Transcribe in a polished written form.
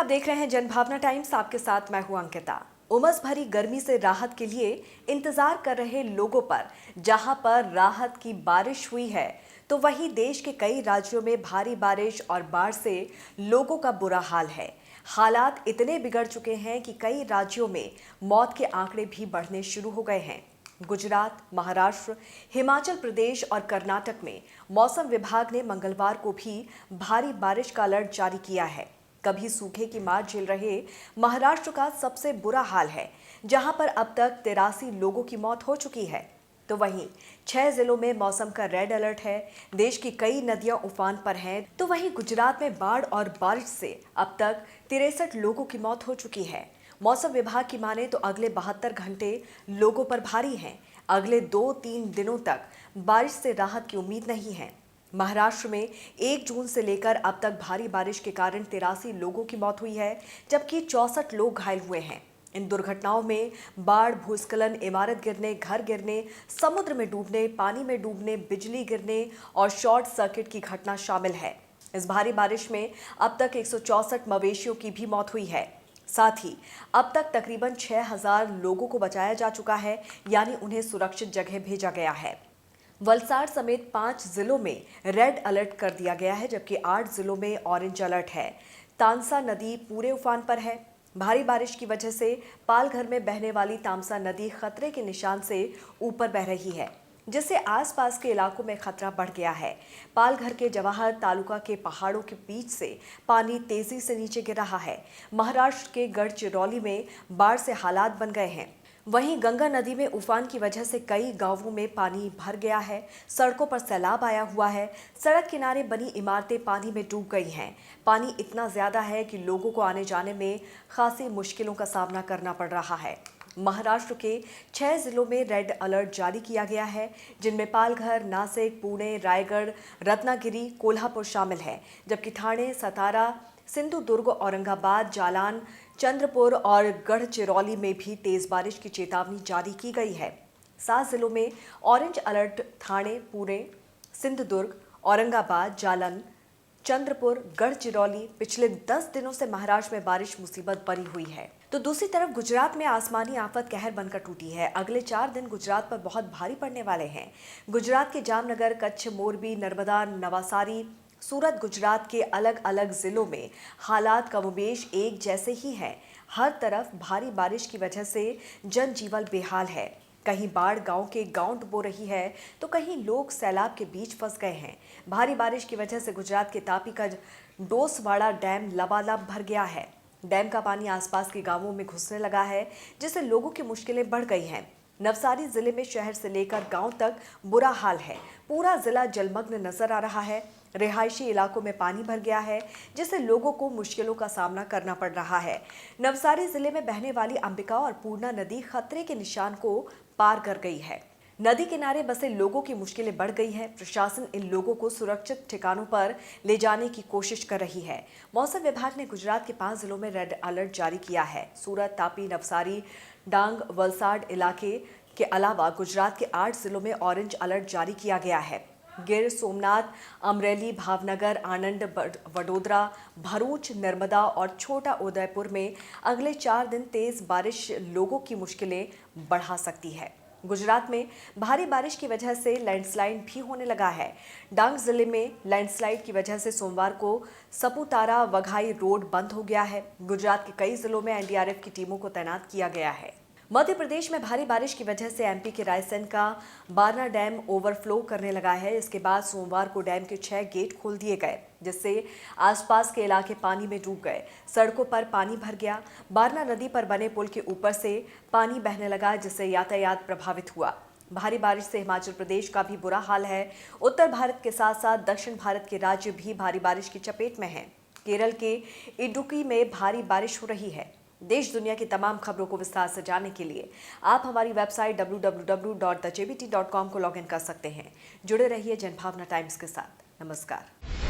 देख रहे हैं जनभावना टाइम्स। आपके साथ मैं हूं अंकिता। उमस भरी गर्मी से राहत के लिए इंतजार कर रहे लोगों पर जहां पर राहत की बारिश हुई है, तो वहीं देश के कई राज्यों में भारी बारिश और बाढ़ से लोगों का बुरा हाल है। हालात इतने बिगड़ चुके हैं कि कई राज्यों में मौत के आंकड़े भी बढ़ने शुरू हो गए हैं। गुजरात, महाराष्ट्र, हिमाचल प्रदेश और कर्नाटक में मौसम विभाग ने मंगलवार को भी भारी बारिश का अलर्ट जारी किया है। कभी सूखे की मार झेल रहे महाराष्ट्र का सबसे बुरा हाल है, जहां पर अब तक 83 लोगों की मौत हो चुकी है। तो वहीं 6 जिलों में मौसम का रेड अलर्ट है। देश की कई नदियां उफान पर हैं। तो वहीं गुजरात में बाढ़ और बारिश से अब तक 63 लोगों की मौत हो चुकी है। मौसम विभाग की माने तो अगले 72 घंटे लोगों पर भारी हैं। अगले 2-3 दिनों तक बारिश से राहत की उम्मीद नहीं है। महाराष्ट्र में 1 जून से लेकर अब तक भारी बारिश के कारण 83 लोगों की मौत हुई है, जबकि 64 लोग घायल हुए हैं। इन दुर्घटनाओं में बाढ़, भूस्खलन, इमारत गिरने, घर गिरने, समुद्र में डूबने, पानी में डूबने, बिजली गिरने और शॉर्ट सर्किट की घटना शामिल है। इस भारी बारिश में अब तक 164 मवेशियों की भी मौत हुई है। साथ ही अब तक तकरीबन 6000 लोगों को बचाया जा चुका है, यानी उन्हें सुरक्षित जगह भेजा गया है। वलसाड समेत 5 जिलों में रेड अलर्ट कर दिया गया है, जबकि 8 जिलों में ऑरेंज अलर्ट है। तांसा नदी पूरे उफान पर है। भारी बारिश की वजह से पालघर में बहने वाली तामसा नदी खतरे के निशान से ऊपर बह रही है, जिससे आसपास के इलाकों में खतरा बढ़ गया है। पालघर के जवाहर तालुका के पहाड़ों के बीच से पानी तेजी से नीचे गिर रहा है। महाराष्ट्र के गढ़चिरौली में बाढ़ से हालात बन गए हैं। वहीं गंगा नदी में उफान की वजह से कई गांवों में पानी भर गया है। सड़कों पर सैलाब आया हुआ है। सड़क किनारे बनी इमारतें पानी में डूब गई हैं। पानी इतना ज्यादा है कि लोगों को आने जाने में खासी मुश्किलों का सामना करना पड़ रहा है। महाराष्ट्र के 6 जिलों में रेड अलर्ट जारी किया गया है, जिनमें पालघर, नासिक, पुणे, रायगढ़, रत्नागिरी, कोल्हापुर शामिल है, जबकि ठाणे, सतारा, सिंधुदुर्ग, औरंगाबाद, जालान, चंद्रपुर और गढ़चिरौली में भी तेज बारिश की चेतावनी जारी की गई है। 7 जिलों में ऑरेंज अलर्ट ठाणे, पुणे, सिंधुदुर्ग, औरंगाबाद, जालन, चंद्रपुर, गढ़चिरौली। पिछले 10 दिनों से महाराष्ट्र में बारिश मुसीबत बनी हुई है। तो दूसरी तरफ गुजरात में आसमानी आफत कहर बनकर टूटी है। अगले 4 दिन गुजरात पर बहुत भारी पड़ने वाले हैं। गुजरात के जामनगर, कच्छ, मोरबी, नर्मदा, नवासारी, सूरत, गुजरात के अलग अलग जिलों में हालात कमोबेश एक जैसे ही हैं। हर तरफ भारी बारिश की वजह से जनजीवन बेहाल है। कहीं बाढ़ गांव के गांव डुबो रही है, तो कहीं लोग सैलाब के बीच फंस गए हैं। भारी बारिश की वजह से गुजरात के तापी का डोसवाड़ा डैम लबालब भर गया है। डैम का पानी आसपास के गांवों में घुसने लगा है, जिससे लोगों की मुश्किलें बढ़ गई हैं। नवसारी जिले में शहर से लेकर गांव तक बुरा हाल है। पूरा जिला जलमग्न नजर आ रहा है। रिहायशी इलाकों में पानी भर गया है, जिससे लोगों को मुश्किलों का सामना करना पड़ रहा है। नवसारी जिले में बहने वाली अंबिका और पूर्णा नदी खतरे के निशान को पार कर गई है। नदी किनारे बसे लोगों की मुश्किलें बढ़ गई है। प्रशासन इन लोगों को सुरक्षित ठिकानों पर ले जाने की कोशिश कर रही है। मौसम विभाग ने गुजरात के 5 जिलों में रेड अलर्ट जारी किया है। सूरत, तापी, नवसारी, डांग, वलसाड इलाके के अलावा गुजरात के 8 जिलों में ऑरेंज अलर्ट जारी किया गया है। गिर सोमनाथ, अमरेली, भावनगर, आनंद, वडोदरा, भरूच, नर्मदा और छोटा उदयपुर में अगले 4 दिन तेज बारिश लोगों की मुश्किलें बढ़ा सकती है। गुजरात में भारी बारिश की वजह से लैंडस्लाइड भी होने लगा है। डांग जिले में लैंडस्लाइड की वजह से सोमवार को सपुतारा वघाई रोड बंद हो गया है। गुजरात के कई जिलों में एनडीआरएफ की टीमों को तैनात किया गया है। मध्य प्रदेश में भारी बारिश की वजह से एमपी के रायसेन का बारना डैम ओवरफ्लो करने लगा है। इसके बाद सोमवार को डैम के 6 गेट खोल दिए गए, जिससे आसपास के इलाके पानी में डूब गए। सड़कों पर पानी भर गया। बारना नदी पर बने पुल के ऊपर से पानी बहने लगा, जिससे यातायात प्रभावित हुआ। भारी बारिश से हिमाचल प्रदेश का भी बुरा हाल है। उत्तर भारत के साथ साथ दक्षिण भारत के राज्य भी भारी बारिश की चपेट में हैं। केरल के इडुक्की में भारी बारिश हो रही है। देश दुनिया की तमाम खबरों को विस्तार से जानने के लिए आप हमारी वेबसाइट www.thejbt.com को लॉगिन कर सकते हैं। जुड़े रहिए जनभावना टाइम्स के साथ। नमस्कार।